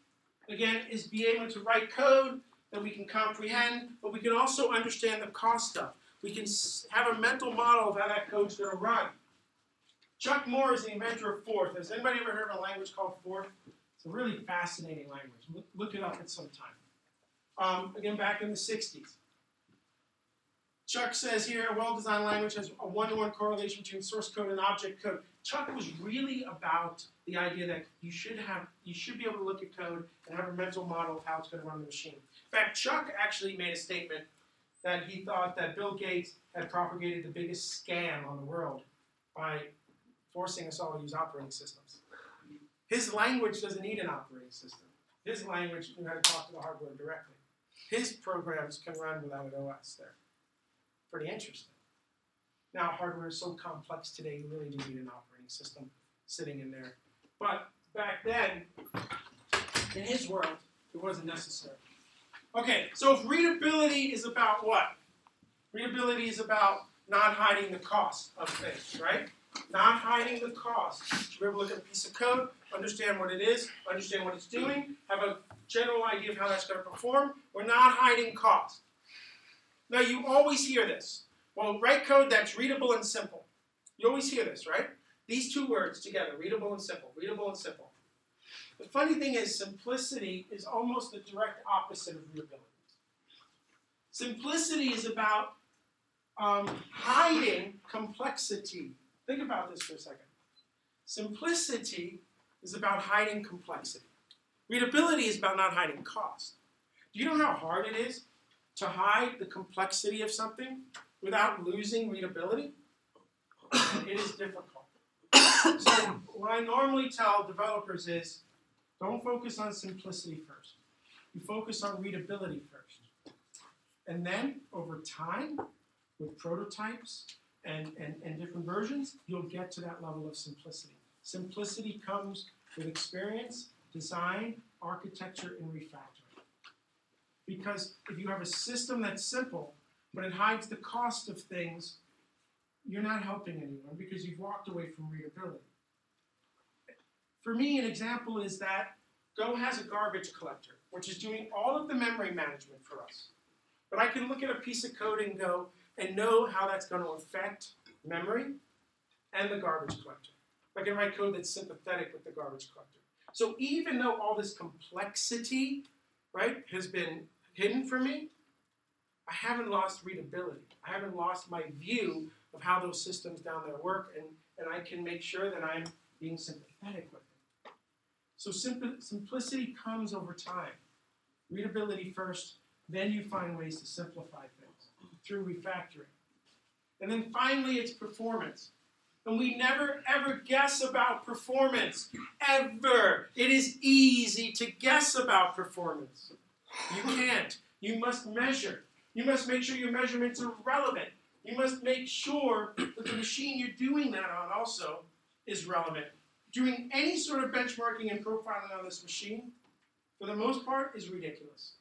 again, is be able to write code that we can comprehend, but we can also understand the cost of. We can have a mental model of how that code's going to run. Chuck Moore is the inventor of Forth. Has anybody ever heard of a language called Forth? It's a really fascinating language. Look it up at some time. Again, back in the 60s. Chuck says here, a well-designed language has a one-to-one correlation between source code and object code. Chuck was really about the idea that you should be able to look at code and have a mental model of how it's going to run the machine. In fact, Chuck actually made a statement that he thought that Bill Gates had propagated the biggest scam on the world by forcing us all to use operating systems. His language doesn't need an operating system. His language knew how to talk to the hardware directly. His programs can run without an OS there. Pretty interesting. Now, hardware is so complex today, you really do need an operating system sitting in there. But back then, in his world, it wasn't necessary. Okay, so if readability is about what? Readability is about not hiding the cost of things, right? Not hiding the cost. To be able to look at a piece of code, understand what it is, understand what it's doing, have a general idea of how that's going to perform. We're not hiding cost. Now, you always hear this. Well, write code that's readable and simple. You always hear this, right? These two words together, readable and simple, readable and simple. The funny thing is, simplicity is almost the direct opposite of readability. Simplicity is about hiding complexity. Think about this for a second. Simplicity is about hiding complexity. Readability is about not hiding cost. Do you know how hard it is to hide the complexity of something without losing readability? It is difficult. So what I normally tell developers is, don't focus on simplicity first. You focus on readability first. And then, over time, with prototypes and different versions, you'll get to that level of simplicity. Simplicity comes with experience, design, architecture, and refactoring. Because if you have a system that's simple, but it hides the cost of things, you're not helping anyone because you've walked away from readability. For me, an example is that Go has a garbage collector, which is doing all of the memory management for us. But I can look at a piece of code in Go and know how that's going to affect memory and the garbage collector. I can write code that's sympathetic with the garbage collector. So even though all this complexity, right, has been hidden from me, I haven't lost readability. I haven't lost my view of how those systems down there work, and I can make sure that I'm being sympathetic with it. So simplicity comes over time. Readability first, then you find ways to simplify things through refactoring. And then finally, it's performance. And we never, ever guess about performance. Ever. It is easy to guess about performance. You can't. You must measure. You must make sure your measurements are relevant. You must make sure that the machine you're doing that on also is relevant. Doing any sort of benchmarking and profiling on this machine, for the most part, is ridiculous.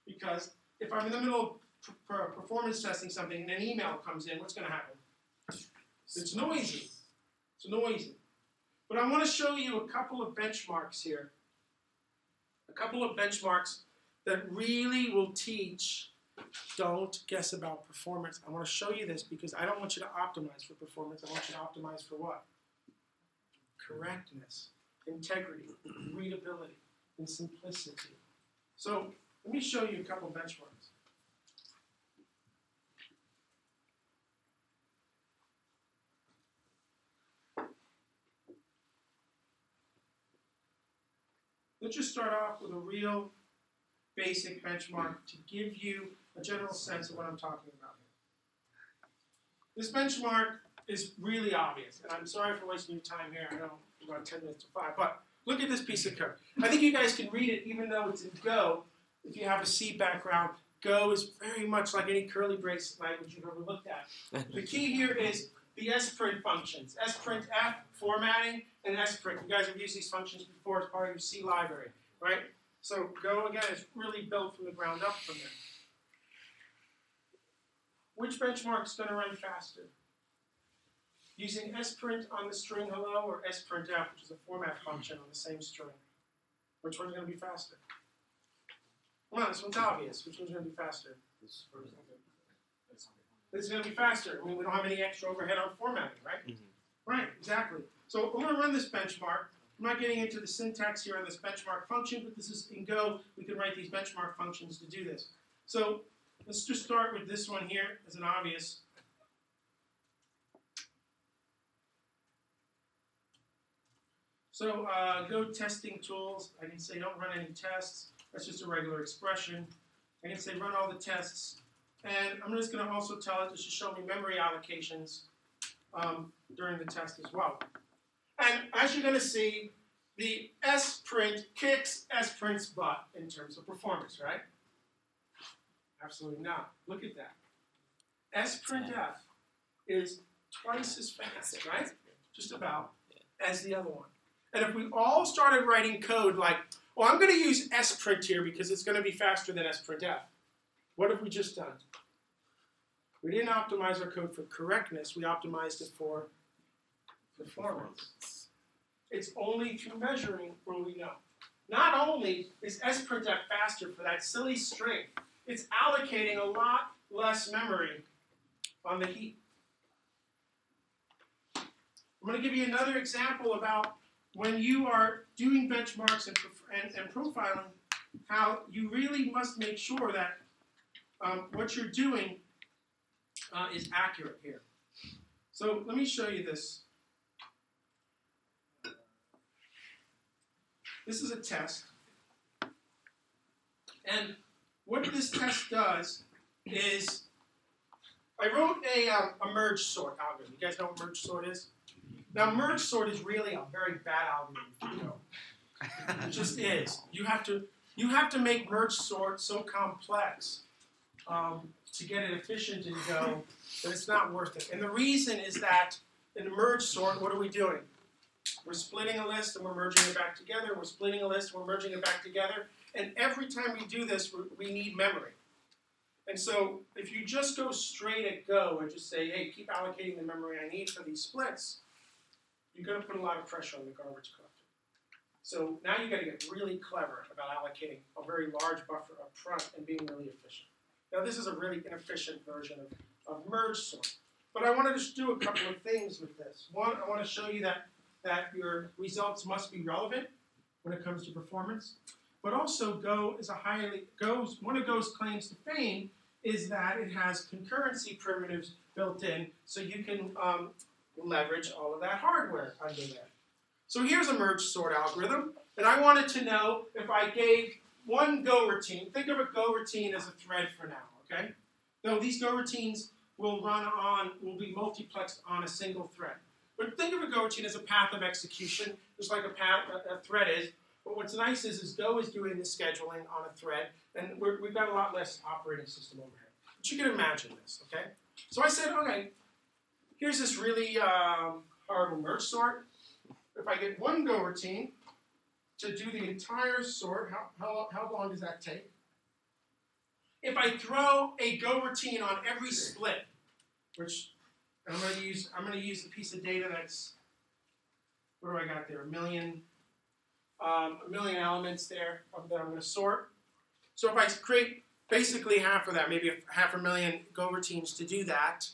Because if I'm in the middle of performance testing something and an email comes in, what's going to happen? It's noisy. It's noisy. But I want to show you a couple of benchmarks here. A couple of benchmarks that really will teach, don't guess about performance. I want to show you this because I don't want you to optimize for performance. I want you to optimize for what? Correctness, integrity, readability, and simplicity. So let me show you a couple benchmarks. Let's just start off with a real basic benchmark to give you a general sense of what I'm talking about here. This benchmark is really obvious, and I'm sorry for wasting your time here. I know we're about 10 minutes to 5, but look at this piece of code. I think you guys can read it even though it's in Go. If you have a C background, Go is very much like any curly brace language you've ever looked at. The key here is the sprint functions. Sprintf, formatting, and sprint. You guys have used these functions before as part of your C library, right? So Go, again, is really built from the ground up from there. Which benchmark is going to run faster? using sprint on the string hello or sprintf, which is a format function on the same string. Which one's going to be faster? Come on, this one's obvious. Which one's going to be faster? This is going to be faster. I mean, we don't have any extra overhead on formatting, right? Mm-hmm. Right, exactly. So I'm going to run this benchmark. I'm not getting into the syntax here on this benchmark function, but this is in Go. We can write these benchmark functions to do this. So let's just start with this one here as an obvious. So Go testing tools. I can say don't run any tests. That's just a regular expression. I can say run all the tests. And I'm just going to also tell it to show me memory allocations during the test as well. And as you're going to see, the sprint kicks sprint's butt in terms of performance, right? Absolutely not. Look at that. Sprintf is twice as fast, right? Just about, as the other one. And if we all started writing code like, well, I'm going to use sprint here because it's going to be faster than sprintf. What have we just done? We didn't optimize our code for correctness. We optimized it for performance. It's only through measuring where we know. Not only is sprintf faster for that silly string, it's allocating a lot less memory on the heap. I'm going to give you another example about when you are doing benchmarks and profiling, how you really must make sure that what you're doing is accurate here. So let me show you this. This is a test. And what this test does is, I wrote a merge sort algorithm. You guys know what merge sort is? Now, merge sort is really a very bad algorithm. It just is. You have to make merge sort so complex to get it efficient in Go that it's not worth it. And the reason is that in the merge sort, what are we doing? We're splitting a list and we're merging it back together. We're splitting a list and we're merging it back together. And every time we do this, we need memory. And so if you just go straight at Go and just say, hey, keep allocating the memory I need for these splits, you're going to put a lot of pressure on the garbage collector. So now you've got to get really clever about allocating a very large buffer up front and being really efficient. Now this is a really inefficient version of merge sort. But I want to just do a couple of things with this. One, I want to show you that your results must be relevant when it comes to performance. But also Go is one of Go's claims to fame is that it has concurrency primitives built in, so you can leverage all of that hardware under there. So here's a merge sort algorithm, and I wanted to know if I gave one Go routine. Think of a Go routine as a thread for now, okay? Though these Go routines will be multiplexed on a single thread. But think of a Go routine as a path of execution, just like a thread is. But what's nice is Go is doing the scheduling on a thread, and we've got a lot less operating system overhead. But you can imagine this, okay? So I said, okay, here's this really horrible merge sort. If I get one Go routine to do the entire sort, how long does that take? If I throw a Go routine on every split, which I'm going to use the piece of data that's, what do I got there? A million elements there that I'm going to sort. So if I create basically half of that, maybe half a million Go routines to do that,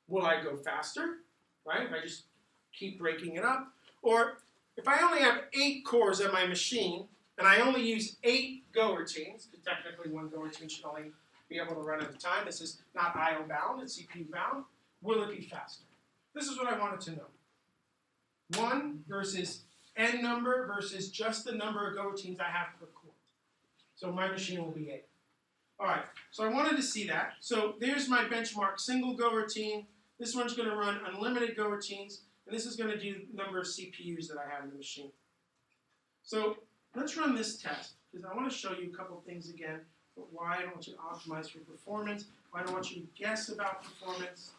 will I go faster? Right? If I just keep breaking it up. Or if I only have 8 cores on my machine, and I only use 8 Go routines, because technically one Go routine should only be able to run at a time. This is not I/O bound, it's CPU bound. Will it be faster? This is what I wanted to know. 1 versus n number versus just the number of Go routines I have per core. So my machine will be 8. All right, so I wanted to see that. So there's my benchmark single Go routine. This one's going to run unlimited Go routines. And this is going to do the number of CPUs that I have in the machine. So let's run this test, because I want to show you a couple of things again, but why I don't want you to optimize for performance, why I don't want you to guess about performance.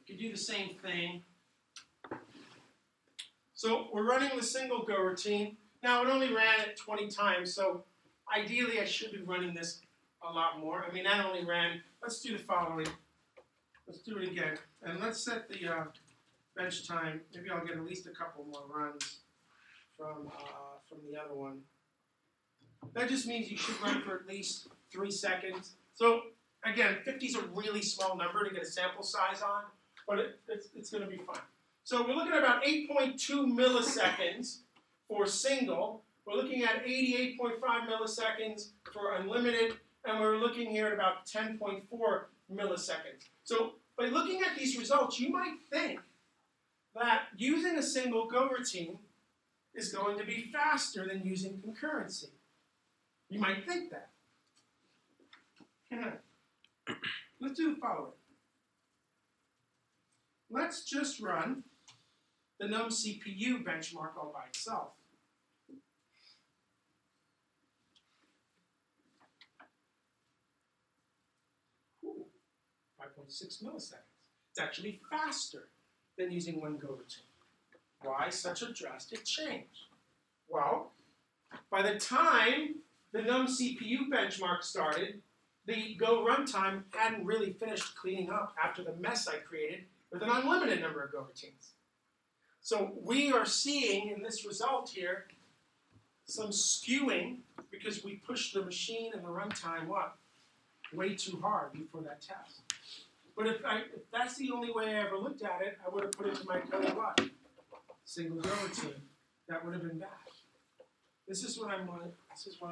You can do the same thing. So we're running the single Go routine. Now it only ran it 20 times, so ideally I should be running this a lot more. I mean, that only ran, let's do the following. Let's do it again. And let's set the bench time. Maybe I'll get at least a couple more runs from the other one. That just means you should run for at least 3 seconds. So again, 50 is a really small number to get a sample size on, but it's going to be fine. So we're looking at about 8.2 milliseconds for single. We're looking at 88.5 milliseconds for unlimited, and we're looking here at about 10.4 milliseconds. So by looking at these results, you might think that using a single go routine is going to be faster than using concurrency. You might think that. Let's do the following. Let's just run the num CPU benchmark all by itself. Ooh, 5.6 milliseconds. It's actually faster than using one go routine. Why such a drastic change? Well, by the time the num CPU benchmark started, the Go runtime hadn't really finished cleaning up after the mess I created with an unlimited number of Go routines. So we are seeing in this result here some skewing because we pushed the machine and the runtime way too hard before that test. But if that's the only way I ever looked at it, I would have put into my code what? Single Go routine. That would have been bad. This is what I'm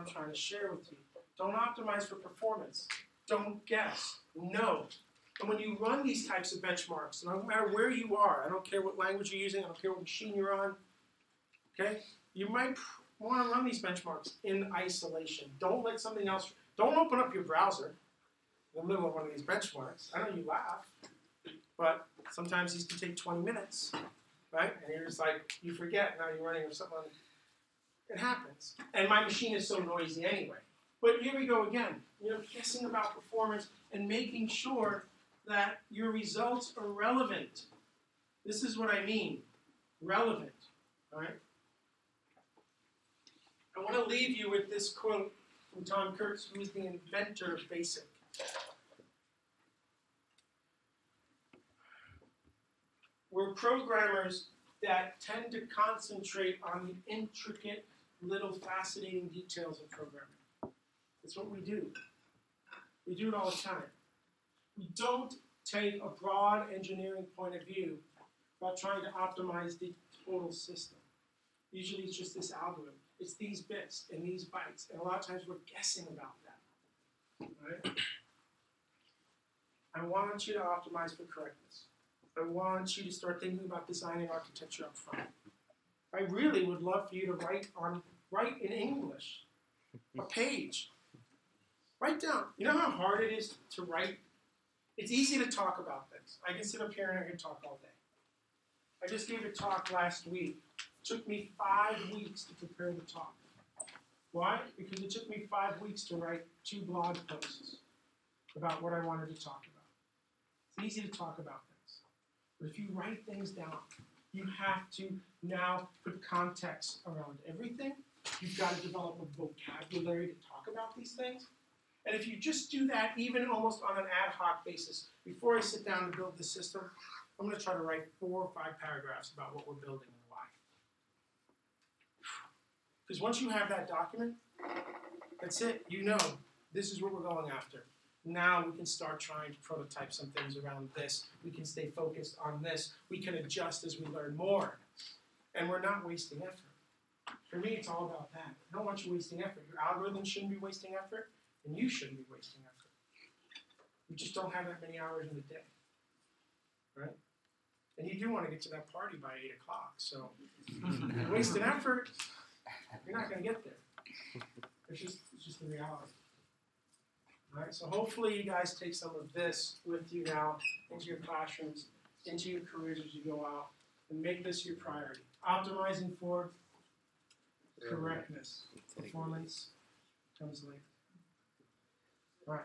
trying to share with you. Don't optimize for performance. Don't guess. Know. And when you run these types of benchmarks, no matter where you are, I don't care what language you're using, I don't care what machine you're on, okay? You might want to run these benchmarks in isolation. Don't let something else, don't open up your browser in the middle of one of these benchmarks. I know you laugh, but sometimes these can take 20 minutes, right? And you're just like, you forget, now you're running or something. It happens. And my machine is so noisy anyway. But here we go again. Guessing about performance and making sure that your results are relevant. This is what I mean. Relevant. All right? I want to leave you with this quote from Tom Kurtz, who is the inventor of BASIC. We're programmers that tend to concentrate on the intricate, little fascinating details of programming. That's what we do. We do it all the time. We don't take a broad engineering point of view about trying to optimize the total system. Usually it's just this algorithm. It's these bits and these bytes. And a lot of times we're guessing about that. Right? I want you to optimize for correctness. I want you to start thinking about designing architecture up front. I really would love for you to write in English a page. Write down. You know how hard it is to write? It's easy to talk about things. I can sit up here and I can talk all day. I just gave a talk last week. It took me 5 weeks to prepare the talk. Why? Because it took me 5 weeks to write 2 blog posts about what I wanted to talk about. It's easy to talk about things. But if you write things down, you have to now put context around everything. You've got to develop a vocabulary to talk about these things. And if you just do that, even almost on an ad hoc basis, before I sit down to build the system, I'm going to try to write 4 or 5 paragraphs about what we're building and why. Because once you have that document, that's it. You know, this is what we're going after. Now we can start trying to prototype some things around this. We can stay focused on this. We can adjust as we learn more. And we're not wasting effort. For me, it's all about that. I don't want you wasting effort. Your algorithm shouldn't be wasting effort, and you shouldn't be wasting effort. You just don't have that many hours in the day, right? And you do want to get to that party by 8 o'clock, so if you're wasting effort, you're not going to get there. It's just the reality. All right, so hopefully you guys take some of this with you now into your classrooms, into your careers as you go out, and make this your priority. Optimizing for correctness. Performance comes later. All right.